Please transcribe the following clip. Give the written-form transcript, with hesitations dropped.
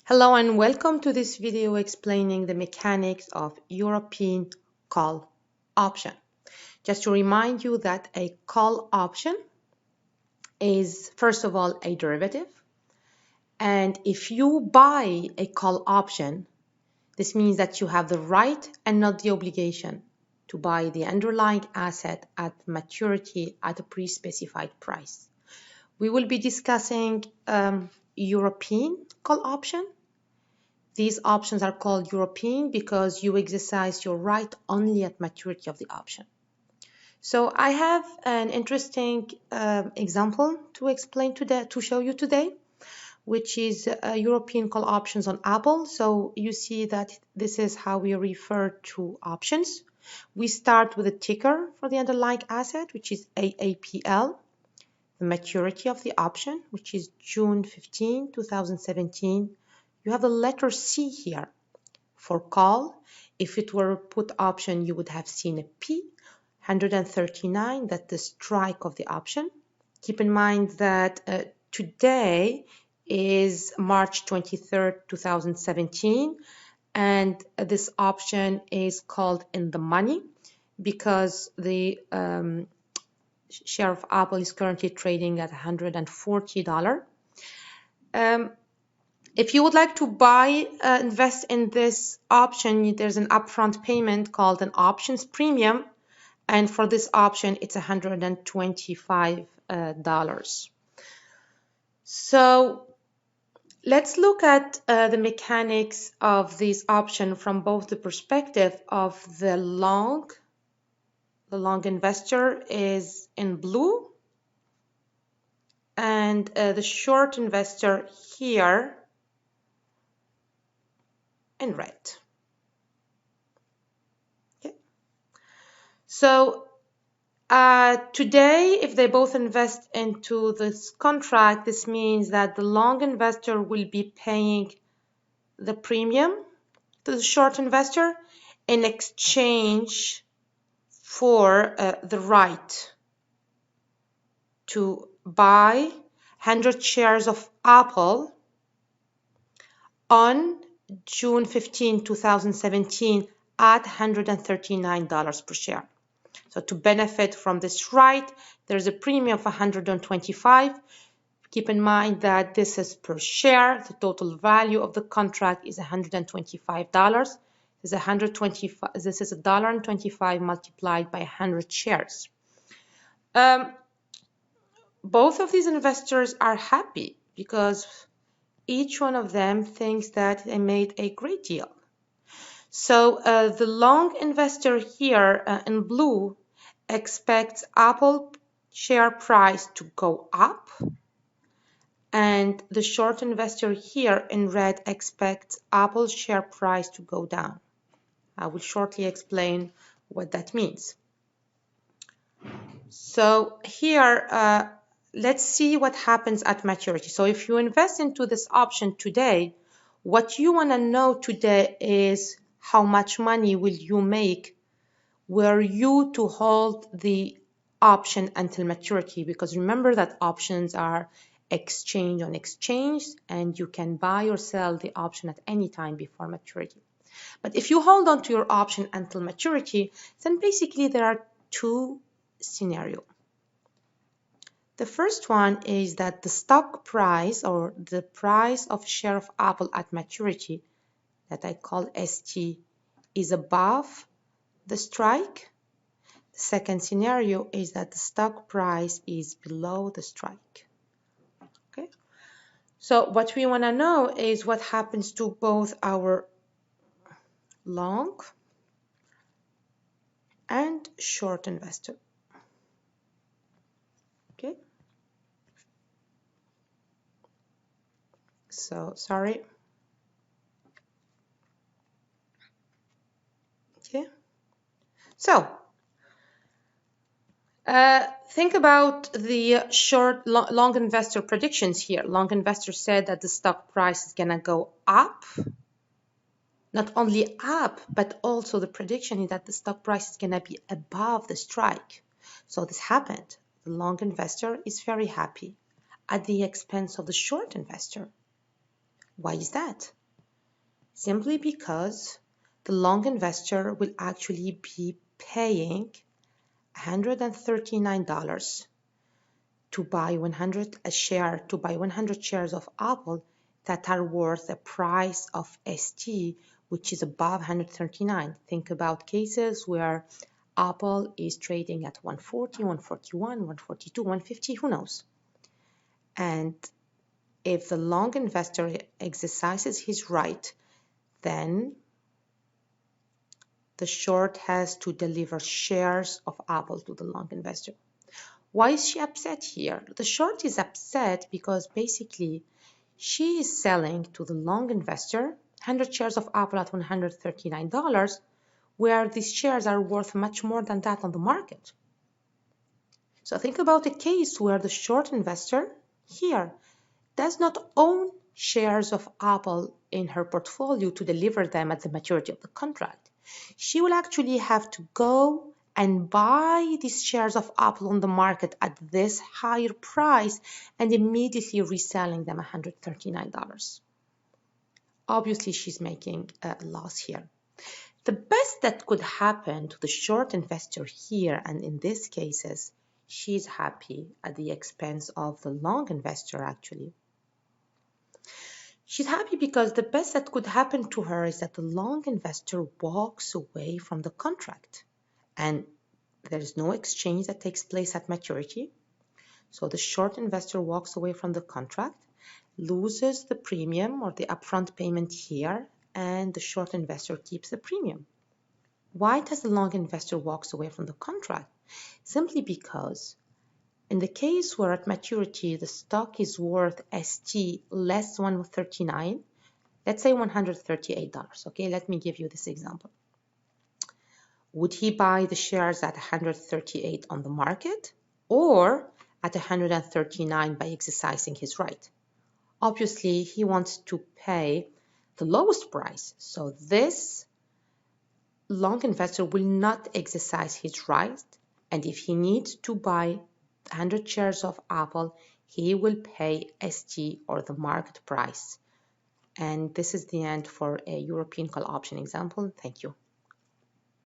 Hello and welcome to this video explaining the mechanics of European call option. Just to remind you that a call option is first of all a derivative, and if you buy a call option, this means that you have the right and not the obligation to buy the underlying asset at maturity at a pre-specified price. We will be discussing European call option. These options are called European because you exercise your right only at maturity of the option. So I have an interesting example to explain today, to show you today, which is European call options on Apple. So you see that this is how we refer to options. We start with a ticker for the underlying asset, which is AAPL, the maturity of the option, which is June 15, 2017. You have the letter C here for call. If it were a put option, you would have seen a P, 139, that's the strike of the option. Keep in mind that today is March 23rd, 2017, and this option is called in the money because the share of Apple is currently trading at $140. If you would like to buy, invest in this option, there's an upfront payment called an options premium. And for this option, it's $125. So let's look at the mechanics of this option from both the perspective of the long. The long investor is in blue, and the short investor here in red. Okay. So today, if they both invest into this contract, this means that the long investor will be paying the premium to the short investor in exchange for the right to buy 100 shares of Apple on June 15, 2017 at $139 per share. So to benefit from this right, there's a premium of $125. Keep in mind that this is per share. The total value of the contract is $125. This is $1.25 multiplied by 100 shares. Both of these investors are happy because each one of them thinks that they made a great deal. So the long investor here in blue expects Apple share price to go up, and the short investor here in red expects Apple share price to go down. I will shortly explain what that means. So here, let's see what happens at maturity. So if you invest into this option today, what you want to know today is how much money will you make were you to hold the option until maturity, because remember that options are exchange on exchange and you can buy or sell the option at any time before maturity. But if you hold on to your option until maturity, then basically there are two scenarios. The first one is that the stock price or the price of share of Apple at maturity, that I call ST, is above the strike. The second scenario is that the stock price is below the strike. Okay. So what we want to know is what happens to both our long and short investor. Okay. So sorry. Okay. So think about the long investor predictions here. Long investor said that the stock price is gonna go up. Not only up, but also the prediction is that the stock price is gonna be above the strike. So this happened. The long investor is very happy at the expense of the short investor. Why is that? Simply because the long investor will actually be paying $139 to buy 100 shares of Apple that are worth a price of ST which is above 139. Think about cases where Apple is trading at 140, 141, 142, 150, who knows? And if the long investor exercises his right, then the short has to deliver shares of Apple to the long investor. Why is she upset here? The short is upset because basically she is selling to the long investor 100 shares of Apple at $139, where these shares are worth much more than that on the market. So think about a case where the short investor here does not own shares of Apple in her portfolio to deliver them at the maturity of the contract. She will actually have to go and buy these shares of Apple on the market at this higher price and immediately reselling them $139. Obviously, she's making a loss here. The best that could happen to the short investor here, and in these cases, she's happy at the expense of the long investor actually. She's happy because the best that could happen to her is that the long investor walks away from the contract and there is no exchange that takes place at maturity. So the short investor walks away from the contract, loses the premium or the upfront payment here, and the short investor keeps the premium. Why does the long investor walks away from the contract? Simply because in the case where at maturity the stock is worth ST less 139, let's say $138, okay? Let me give you this example. Would he buy the shares at 138 on the market or at 139 by exercising his right? Obviously, he wants to pay the lowest price. So this long investor will not exercise his right. And if he needs to buy 100 shares of Apple, he will pay ST or the market price. And this is the end for a European call option example. Thank you.